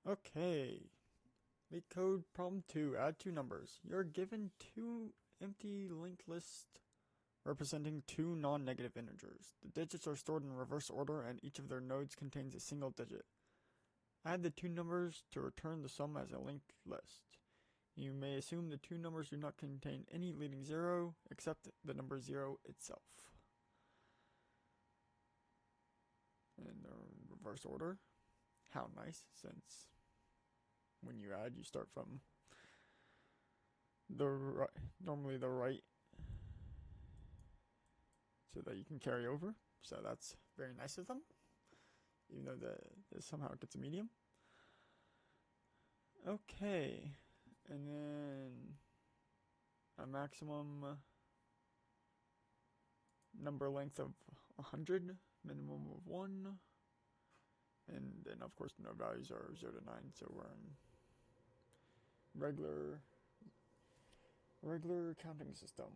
Okay, Leet code problem 2, add two numbers. You're given two empty linked lists representing two non-negative integers. The digits are stored in reverse order and each of their nodes contains a single digit. Add the two numbers to return the sum as a linked list. You may assume the two numbers do not contain any leading zero except the number 0 itself. In the reverse order. How nice, since when you add, you start from normally the right, so that you can carry over. So that's very nice of them, even though this somehow gets a medium. Okay, and then a maximum number length of 100, minimum of 1, and then of course no values are 0 to 9, so we're in regular counting system.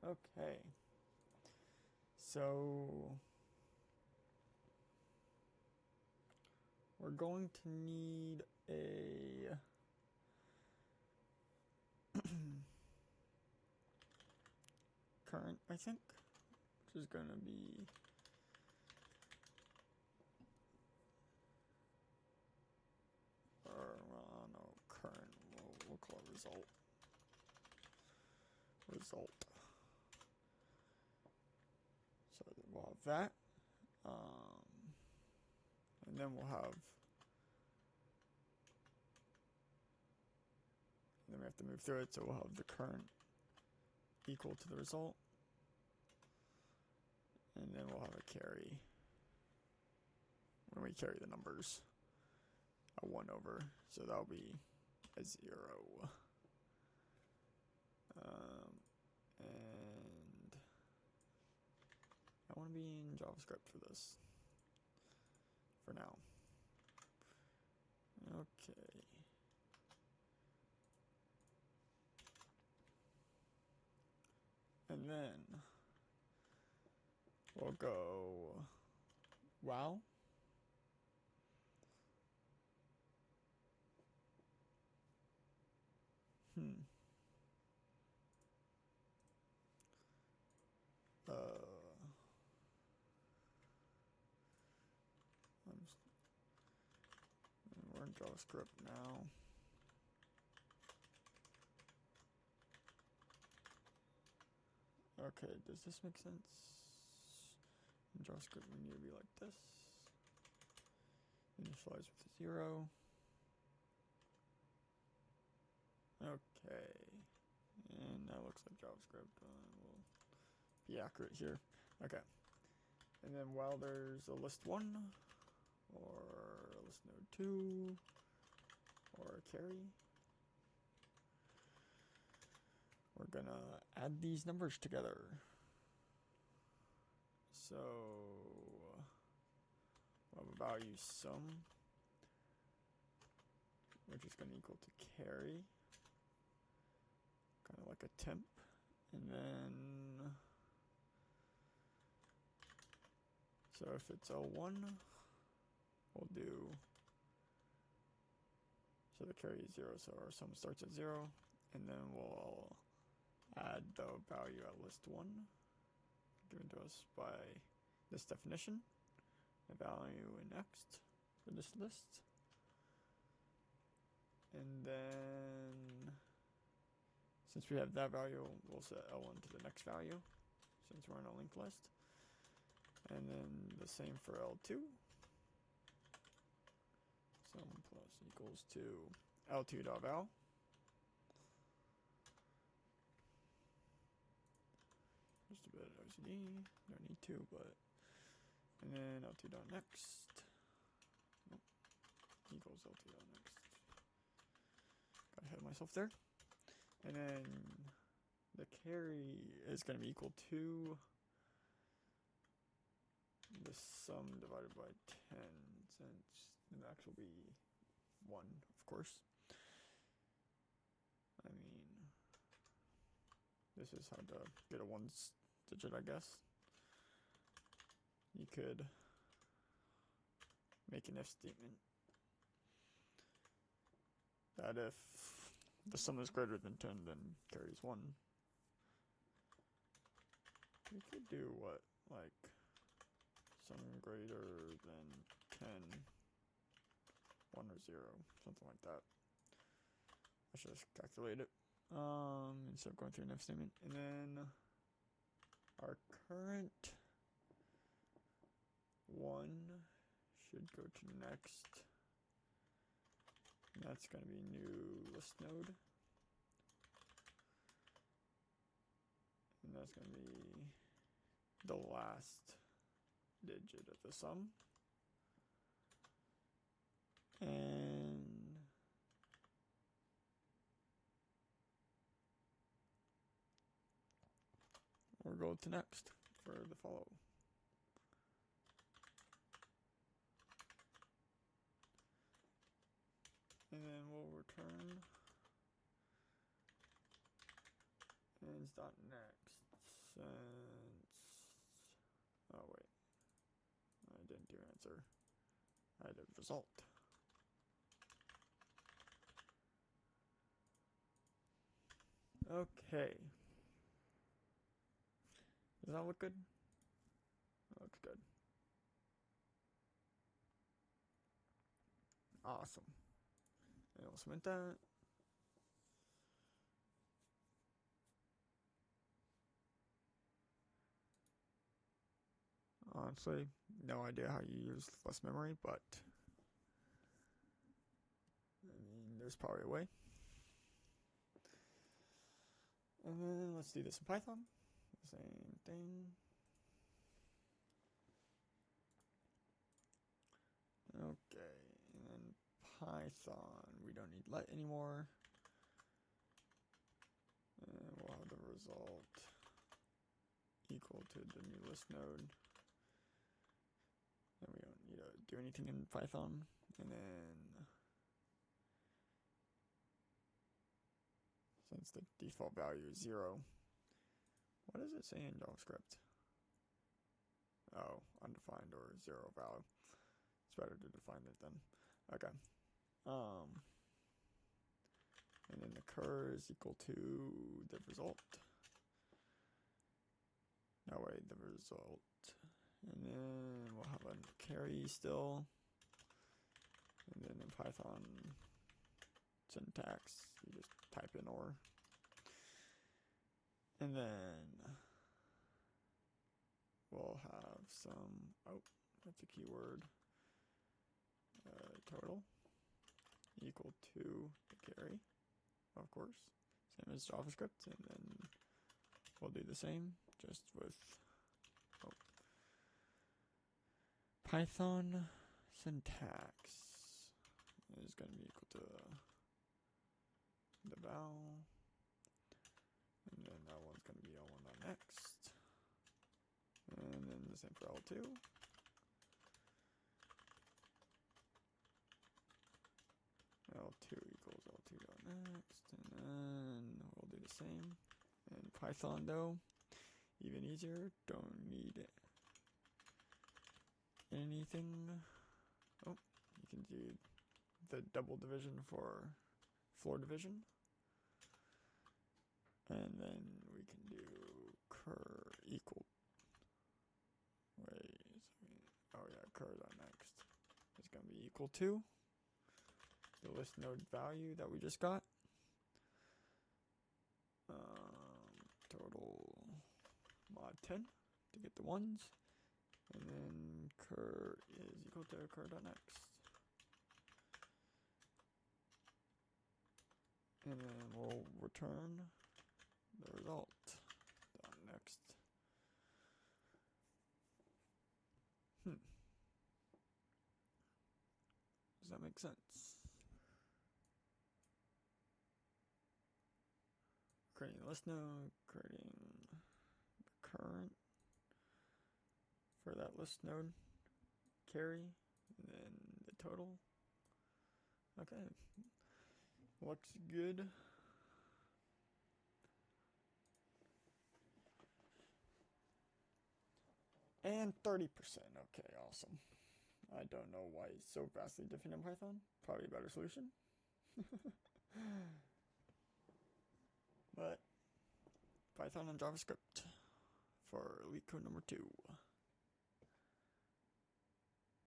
Okay, so we're going to need a current, I think, which is going to be no, current, we'll call it result. So we'll have that, and then we'll have, and then we have to move through it, so we'll have the current equal to the result, and then we'll have a carry when we carry the numbers, a 1 over, so that'll be a 0. And I want to be in JavaScript for this, for now. Okay. And then we'll go wow. We're in JavaScript now. Okay, does this make sense? In JavaScript, we need to be like this. Initialize with a 0. Okay, and that looks like JavaScript. We'll be accurate here. Okay, and then while there's a list 1, or a list node 2, or a carry, we're gonna add these numbers together. So we'll have a value sum, which is going to equal to carry, kind of like a temp, and then so if it's L1, we'll do, so the carry is 0, so our sum starts at 0, and then we'll add the value at list 1 given to us by this definition, a value in next for this list, and then since we have that value, we'll set L1 to the next value since we're in a linked list, and then the same for L2. Sum plus equals to L2.val. Just a bit of OCD, don't need to, but, and then L2.next, nope, equals L2.next. Got ahead of myself there. And then the carry is going to be equal to the sum divided by 10, since the max will be 1, of course. I mean, this is how to get a 1 digit, I guess. You could make an if statement that if the sum is greater than 10, then carries 1. We could do what, like sum greater than 10, 1 or 0, something like that. Let's just calculate it. Instead of going through an if statement, and then our current 1 should go to next. And that's going to be new list node. And that's going to be the last digit of the sum. And we'll go to next for the follow. And then we'll return ends dot next since, oh wait, I didn't do answer, I did result. Okay, does that look good? That looks good. Awesome. And we'll submit that. Honestly, no idea how you use less memory, but I mean, there's probably a way. And then let's do this in Python. Same thing. Okay, and then Python, we don't need let anymore. And we'll have the result equal to the new list node. And we don't need to do anything in Python. And then, since the default value is 0, what does it say in JavaScript? Oh, undefined or 0 value. It's better to define it then. Okay. And then the cur is equal to the result. No, wait, the result. And then we'll have a carry still. And then in Python syntax, you just type in or. And then we'll have some, oh, that's a keyword, total equal to the carry, of course, same as JavaScript. And then we'll do the same, just with Python syntax is going to be equal to the val, and then that one's going to be L1.next, and then the same for L2. L2 equals L2.next, and then we'll do the same. And Python though, even easier, don't need anything. Oh, you can do the double division for floor division. And then we can do cur equal. Wait, oh yeah, cur.next is going to be equal to the list node value that we just got. Total mod 10 to get the ones. And then cur is equal to cur.next. And then we'll return the result next. Does that make sense? Creating a list node, creating the current for that list node, carry, and then the total. Okay, looks good. And 30%, okay, awesome. I don't know why it's so vastly different in Python. Probably a better solution. But Python and JavaScript for Leet code number 2.